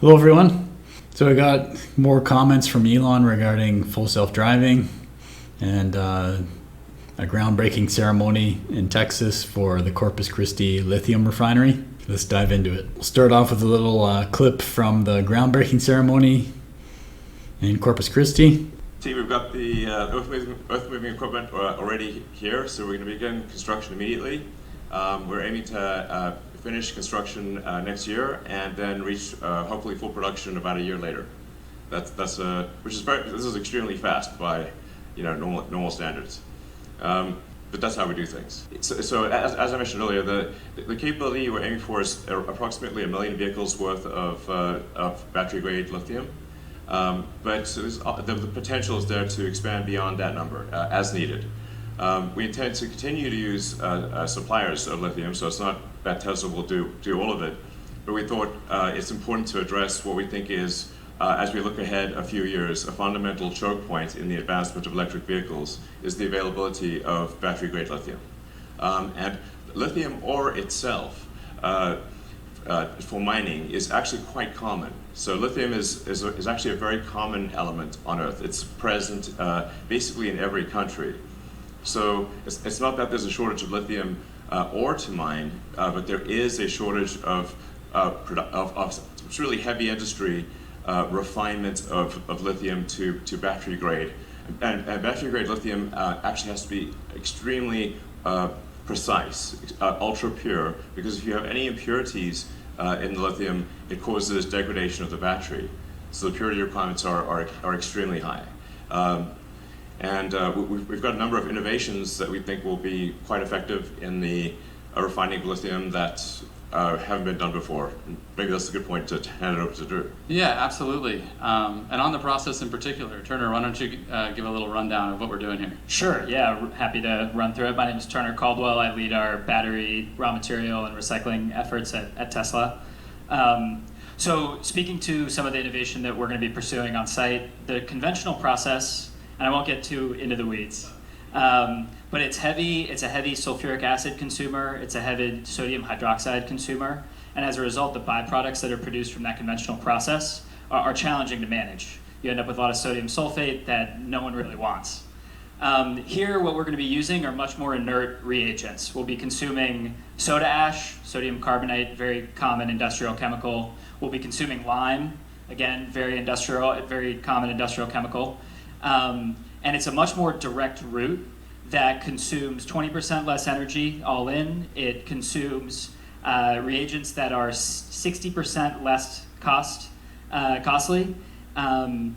Hello everyone. So I got more comments from Elon regarding full self-driving and a groundbreaking ceremony in Texas for the Corpus Christi Lithium Refinery. Let's dive into it. We'll start off with a little clip from the groundbreaking ceremony in Corpus Christi. See, we've got the earth-moving equipment already here, so we're going to begin construction immediately. We're aiming to finish construction next year and then reach hopefully full production about a year later. This is extremely fast by normal standards. But that's how we do things. So as I mentioned earlier, the capability we're aiming for is approximately 1 million vehicles worth of battery-grade lithium. But the potential is there to expand beyond that number as needed. We intend to continue to use suppliers of lithium, so it's not that Tesla will do all of it, but we thought it's important to address what we think is, as we look ahead a few years, a fundamental choke point in the advancement of electric vehicles is the availability of battery-grade lithium. And lithium ore itself for mining is actually quite common. So lithium is actually a very common element on Earth. It's present basically in every country. So it's not that there's a shortage of lithium ore to mine, but there is a shortage of really heavy industry refinement of lithium to battery grade. And battery grade lithium actually has to be extremely precise, ultra pure, because if you have any impurities in the lithium, it causes degradation of the battery. So the purity requirements are extremely high. And we've got a number of innovations that we think will be quite effective in the refining of lithium that haven't been done before. Maybe that's a good point to hand it over to Drew. Yeah, absolutely. And on the process in particular, Turner, why don't you give a little rundown of what we're doing here? Sure, yeah, happy to run through it. My name is Turner Caldwell. I lead our battery, raw material, and recycling efforts at Tesla. So speaking to some of the innovation that we're going to be pursuing on site, the conventional process, and I won't get too into the weeds, but it's a heavy sulfuric acid consumer, it's a heavy sodium hydroxide consumer, and as a result, the byproducts that are produced from that conventional process are challenging to manage. You end up with a lot of sodium sulfate that no one really wants. Here, what we're going to be using are much more inert reagents. We'll be consuming soda ash, sodium carbonate, very common industrial chemical. We'll be consuming lime, again, very common industrial chemical. And it's a much more direct route that consumes 20% less energy all in. It consumes reagents that are 60% less costly. And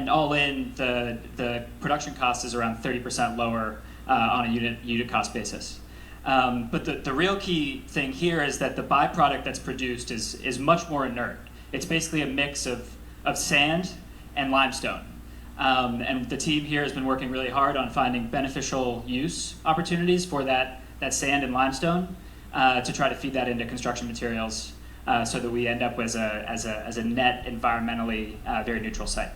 all in, the production cost is around 30% lower on a unit cost basis. But the real key thing here is that the byproduct that's produced is much more inert. It's basically a mix of sand and limestone. And the team here has been working really hard on finding beneficial use opportunities for that sand and limestone to try to feed that into construction materials so that we end up as a net environmentally very neutral site.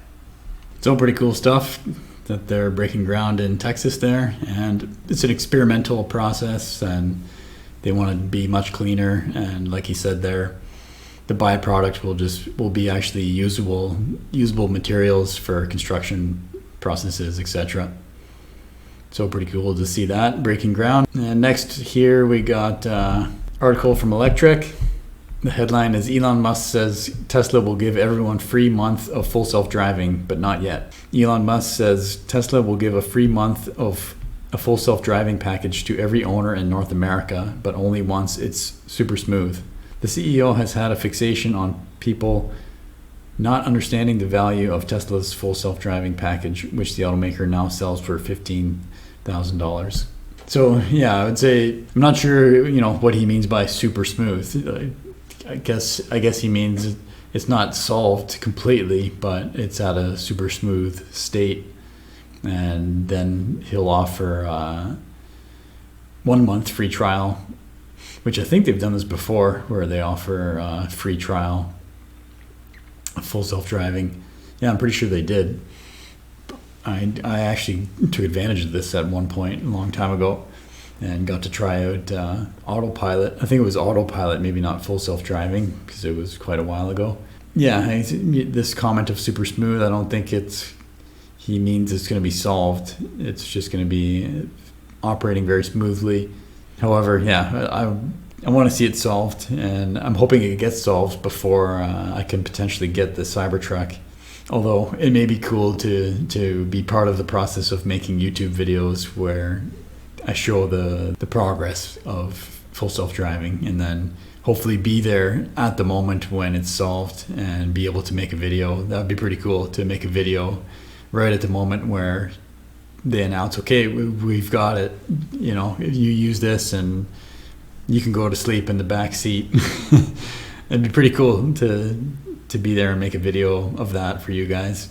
It's all pretty cool stuff that they're breaking ground in Texas there, and it's an experimental process and they want to be much cleaner, and like he said there, the byproduct will be actually usable materials for construction processes, etc. So pretty cool to see that breaking ground. And next here we got article from Electric. The headline is Elon Musk says Tesla will give everyone free month of full self-driving, but not yet. Elon Musk says Tesla will give a free month of a full self-driving package to every owner in North America, but only once it's super smooth. The CEO has had a fixation on people not understanding the value of Tesla's full self-driving package, which the automaker now sells for $15,000. So yeah, I would say I'm not sure, what he means by super smooth. I guess he means it's not solved completely, but it's at a super smooth state, and then he'll offer 1 month free trial, which I think they've done this before, where they offer free trial of full self-driving. Yeah, I'm pretty sure they did. I actually took advantage of this at one point a long time ago. and got to try out autopilot. I think it was autopilot, maybe not full self-driving, because it was quite a while ago. Yeah, this comment of super smooth, I don't think he means it's going to be solved. It's just going to be operating very smoothly. However, yeah, I want to see it solved, and I'm hoping it gets solved before I can potentially get the Cybertruck. Although it may be cool to be part of the process of making YouTube videos where I show the progress of full self-driving, and then hopefully be there at the moment when it's solved and be able to make a video. That would be pretty cool, to make a video right at the moment where they announce, okay, we've got it. You know, you use this and you can go to sleep in the back seat. It'd be pretty cool to be there and make a video of that for you guys.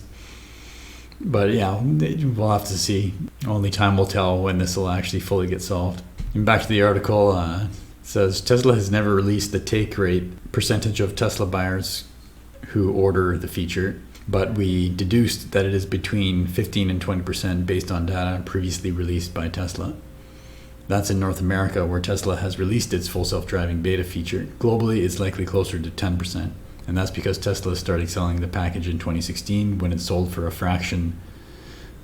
But yeah, we'll have to see. Only time will tell when this will actually fully get solved. And back to the article, it says Tesla has never released the take rate percentage of Tesla buyers who order the feature, but we deduced that it is between 15 and 20% based on data previously released by Tesla. That's in North America, where Tesla has released its full self-driving beta feature. Globally, it's likely closer to 10%. And that's because Tesla started selling the package in 2016 when it sold for a fraction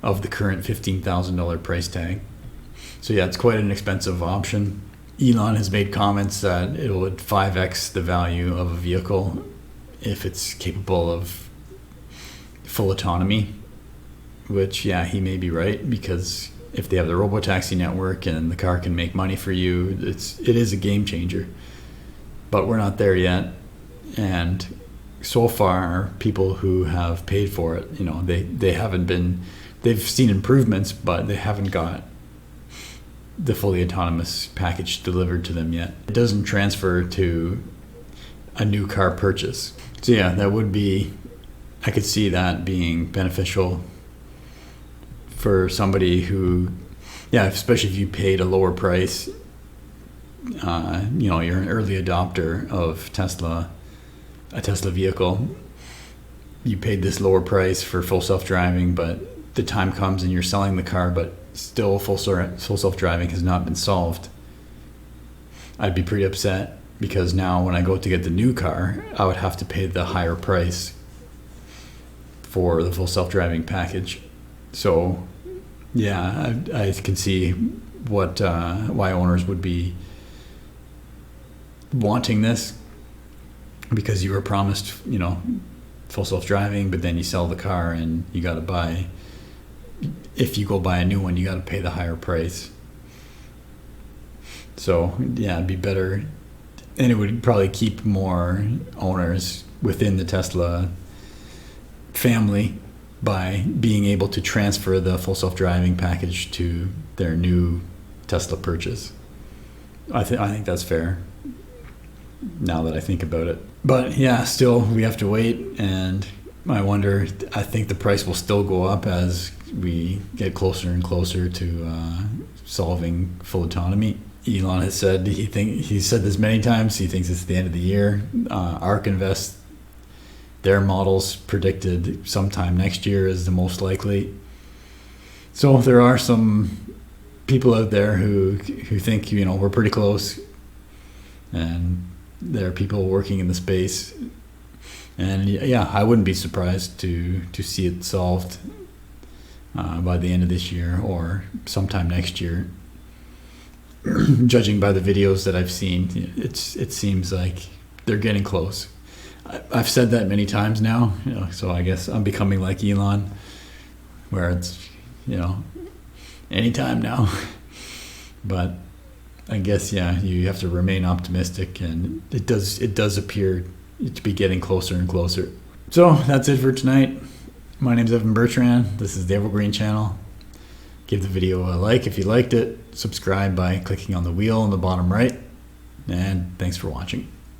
of the current $15,000 price tag. So yeah, it's quite an expensive option. Elon has made comments that it would 5x the value of a vehicle if it's capable of full autonomy, which, yeah, he may be right, because if they have the robotaxi network and the car can make money for you, it is a game changer. But we're not there yet. And so far, people who have paid for it, you know, they've seen improvements, but they haven't got the fully autonomous package delivered to them yet. It doesn't transfer to a new car purchase. So yeah, I could see that being beneficial for somebody who, yeah, especially if you paid a lower price, you know, you're an early adopter of a Tesla vehicle, you paid this lower price for full self-driving, but the time comes and you're selling the car, but still full self-driving has not been solved. I'd be pretty upset, because now when I go to get the new car, I would have to pay the higher price for the full self-driving package. So yeah, I can see why owners would be wanting this, because you were promised, you know, full self-driving, but then you sell the car and you got to buy, if you go buy a new one, you got to pay the higher price. So yeah, it'd be better, and it would probably keep more owners within the Tesla family by being able to transfer the full self-driving package to their new Tesla purchase. I think that's fair, now that I think about it. But yeah, still, we have to wait, and I think the price will still go up as we get closer and closer to solving full autonomy. Elon has said, he's said this many times, he thinks it's the end of the year. ARK Invest, their models predicted sometime next year is the most likely. So there are some people out there who think, you know, we're pretty close, and there are people working in the space, and yeah, I wouldn't be surprised to see it solved by the end of this year or sometime next year. Judging by the videos that I've seen, it seems like they're getting close. I've said that many times now, you know, so I guess I'm becoming like Elon, where it's, you know, anytime now. But I guess, yeah, you have to remain optimistic, and it does appear to be getting closer and closer. So that's it for tonight. My name's Evan Bertrand. This is the Evergreen Channel. Give the video a like if you liked it. Subscribe by clicking on the wheel in the bottom right. And thanks for watching.